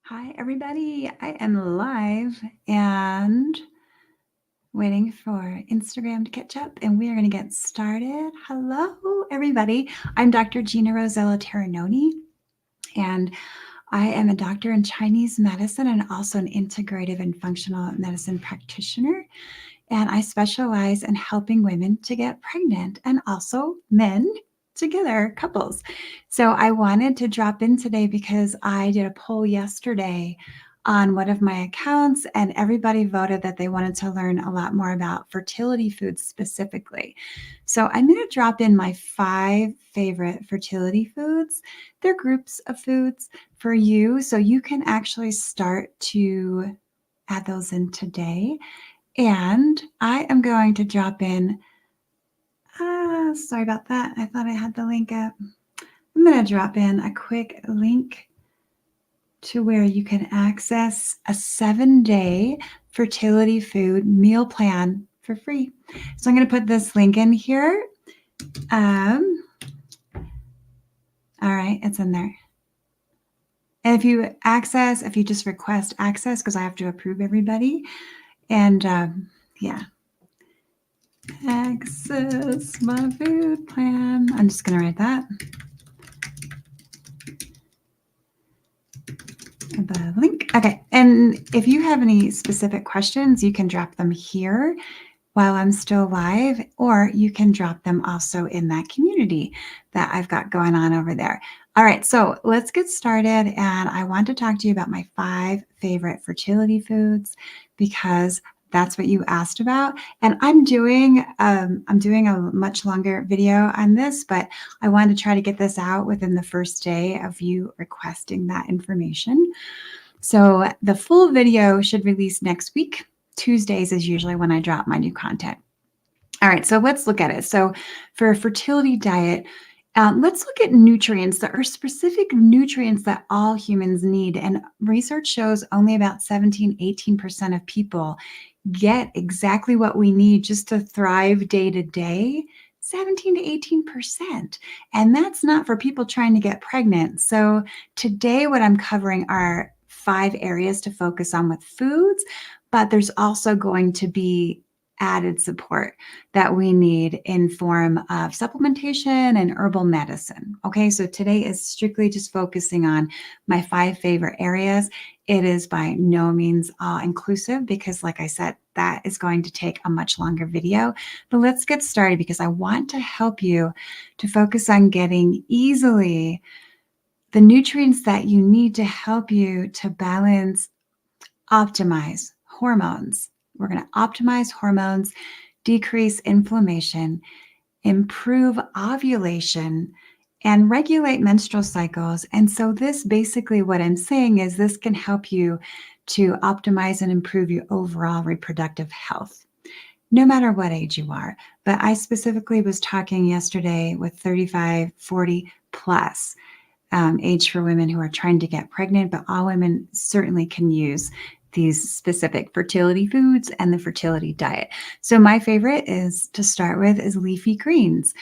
Hi, everybody. I am live and waiting for Instagram to catch up, and we are going to get started. Hello, everybody. I'm Dr. Gina Rosella Terranoni, and I am a doctor in Chinese medicine and also an integrative and functional medicine practitioner. And I specialize in helping women to get pregnant and also men together, couples. So I wanted to drop in today because I did a poll yesterday on one of my accounts, and everybody voted that they wanted to learn a lot more about fertility foods specifically. So I'm going to drop in my 5 favorite fertility foods. They're groups of foods for you, so you can actually start to add those in today. And I am going to drop in, sorry about that. I thought I had the link up. I'm going to drop in a quick link to where you can access a 7-day fertility food meal plan for free. So I'm going to put this link in here. All right, it's in there. And if you just request access, because I have to approve everybody. And yeah. Access my food plan. I'm just going to write that. The link. Okay. And if you have any specific questions, you can drop them here while I'm still live, or you can drop them also in that community that I've got going on over there. All right. So let's get started. And I want to talk to you about my 5 favorite fertility foods because that's what you asked about. And I'm doing a much longer video on this, but I wanted to try to get this out within the first day of you requesting that information. So the full video should release next week. Tuesdays is usually when I drop my new content. All right, so let's look at it. So for a fertility diet, let's look at nutrients. There are specific nutrients that all humans need. And research shows only about 17-18% of people get exactly what we need just to thrive day to day. 17 to 18%. And that's not for people trying to get pregnant. So today, what I'm covering are 5 areas to focus on with foods, but there's also going to be added support that we need in form of supplementation and herbal medicine. Okay, so today is strictly just focusing on my 5 favorite areas. It is by no means all inclusive because, like I said, that is going to take a much longer video. But let's get started because I want to help you to focus on getting easily the nutrients that you need to help you to balance, optimize hormones. We're going to optimize hormones, decrease inflammation, improve ovulation, and regulate menstrual cycles. And so this basically what I'm saying is this can help you to optimize and improve your overall reproductive health, no matter what age you are. But I specifically was talking yesterday with 35, 40 plus age for women who are trying to get pregnant, but all women certainly can use these specific fertility foods and the fertility diet. So my favorite is to start with is leafy greens.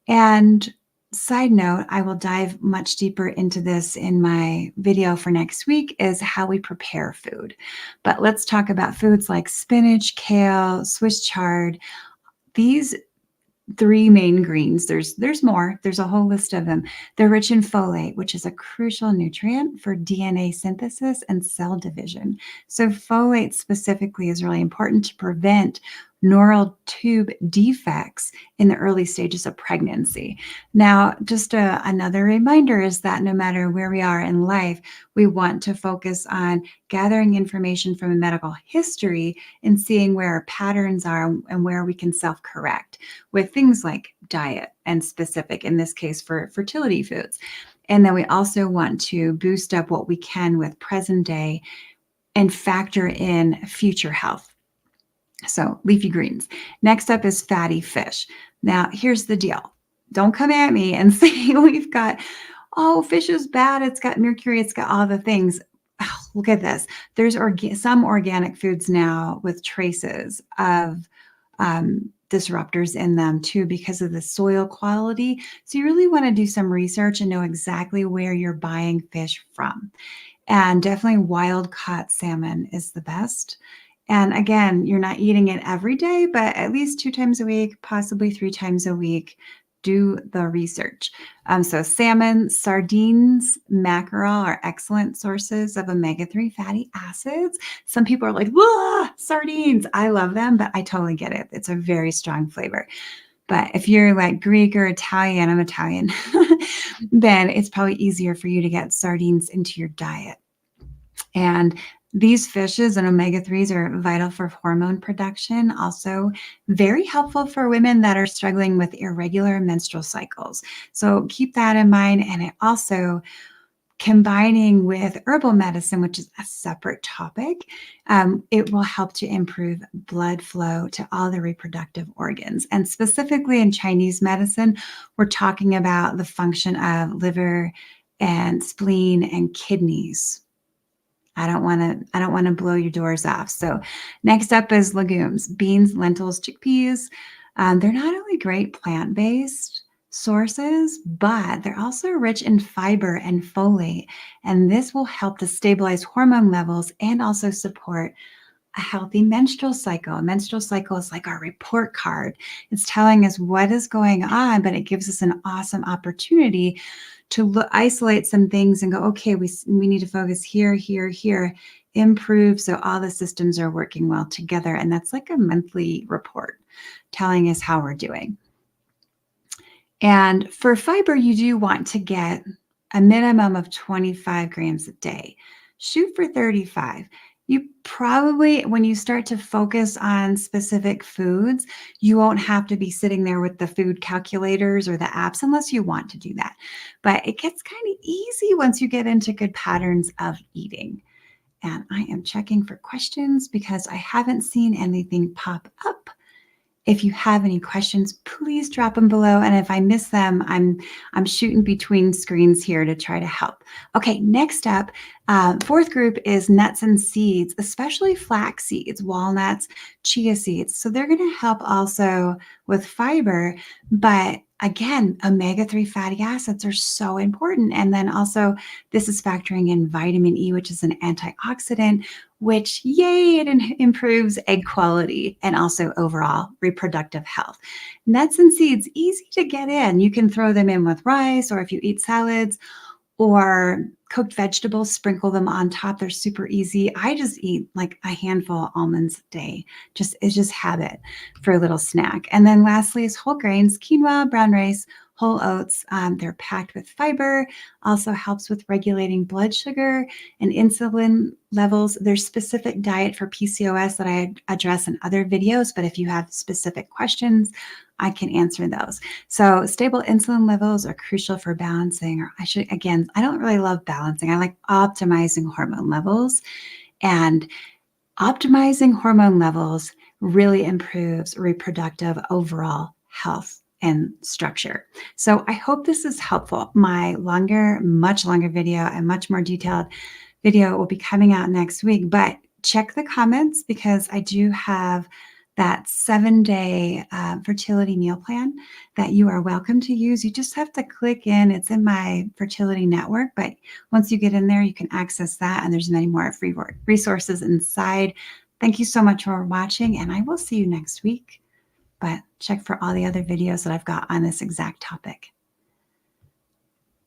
And side note, I will dive much deeper into this in my video for next week is how we prepare food. But let's talk about foods like spinach, kale, Swiss chard. These 3 main greens. There's more. There's a whole list of them. They're rich in folate, which is a crucial nutrient for DNA synthesis and cell division. So folate specifically is really important to prevent neural tube defects in the early stages of pregnancy. Now, just another reminder is that no matter where we are in life, we want to focus on gathering information from a medical history and seeing where our patterns are and where we can self-correct with things like diet and specific, in this case, for fertility foods. And then we also want to boost up what we can with present day and factor in future health. So leafy greens. Next up is fatty fish. Now, here's the deal. Don't come at me and say we've got, oh, fish is bad. It's got mercury. It's got all the things. Oh, look at this. There's some organic foods now with traces of disruptors in them too because of the soil quality. So you really want to do some research and know exactly where you're buying fish from. And definitely wild caught salmon is the best. And again, you're not eating it every day, but at least 2 times a week, possibly 3 times a week. Do the research. So salmon, sardines, mackerel are excellent sources of omega-3 fatty acids. Some people are like, whoa, sardines. I love them, but I totally get it. It's a very strong flavor. But if you're like Greek or Italian, I'm Italian, then it's probably easier for you to get sardines into your diet. And these fishes and omega-3s are vital for hormone production, also very helpful for women that are struggling with irregular menstrual cycles. So keep that in mind. And it also, combining with herbal medicine, which is a separate topic, it will help to improve blood flow to all the reproductive organs. And specifically in Chinese medicine, we're talking about the function of liver and spleen and kidneys. I don't want to blow your doors off. So next up is legumes, beans, lentils, chickpeas. They're not only great plant-based sources, but they're also rich in fiber and folate. And this will help to stabilize hormone levels and also support a healthy menstrual cycle. A menstrual cycle is like our report card. It's telling us what is going on, but it gives us an awesome opportunity to isolate some things and go, okay, we need to focus here, here, here, improve so all the systems are working well together. And that's like a monthly report telling us how we're doing. And for fiber, you do want to get a minimum of 25 grams a day. Shoot for 35. You probably, when you start to focus on specific foods, you won't have to be sitting there with the food calculators or the apps unless you want to do that. But it gets kind of easy once you get into good patterns of eating. And I am checking for questions because I haven't seen anything pop up. If you have any questions, please drop them below. And if I miss them, I'm shooting between screens here to try to help. Okay, next up, fourth group is nuts and seeds, especially flax seeds, walnuts, chia seeds. So they're going to help also with fiber, but again, omega-3 fatty acids are so important. And then also this is factoring in vitamin E, which is an antioxidant, which, yay, it improves egg quality and also overall reproductive health. Nuts and seeds, easy to get in. You can throw them in with rice, or if you eat salads or cooked vegetables, sprinkle them on top. They're super easy. I just eat like a handful of almonds a day. It's just habit for a little snack. And then lastly is whole grains, quinoa, brown rice, whole oats. They're packed with fiber, also helps with regulating blood sugar and insulin levels. There's specific diet for PCOS that I address in other videos, but if you have specific questions, I can answer those. So stable insulin levels are crucial for balancing, or I don't really love balancing. I like optimizing hormone levels, and optimizing hormone levels really improves reproductive overall health and structure. So I hope this is helpful. My much longer video and much more detailed video will be coming out next week, but check the comments because I do have that 7-day fertility meal plan that you are welcome to use. You just have to click in. It's in my fertility network, but once you get in there, you can access that, and there's many more free resources inside. Thank you so much for watching, and I will see you next week. But check for all the other videos that I've got on this exact topic.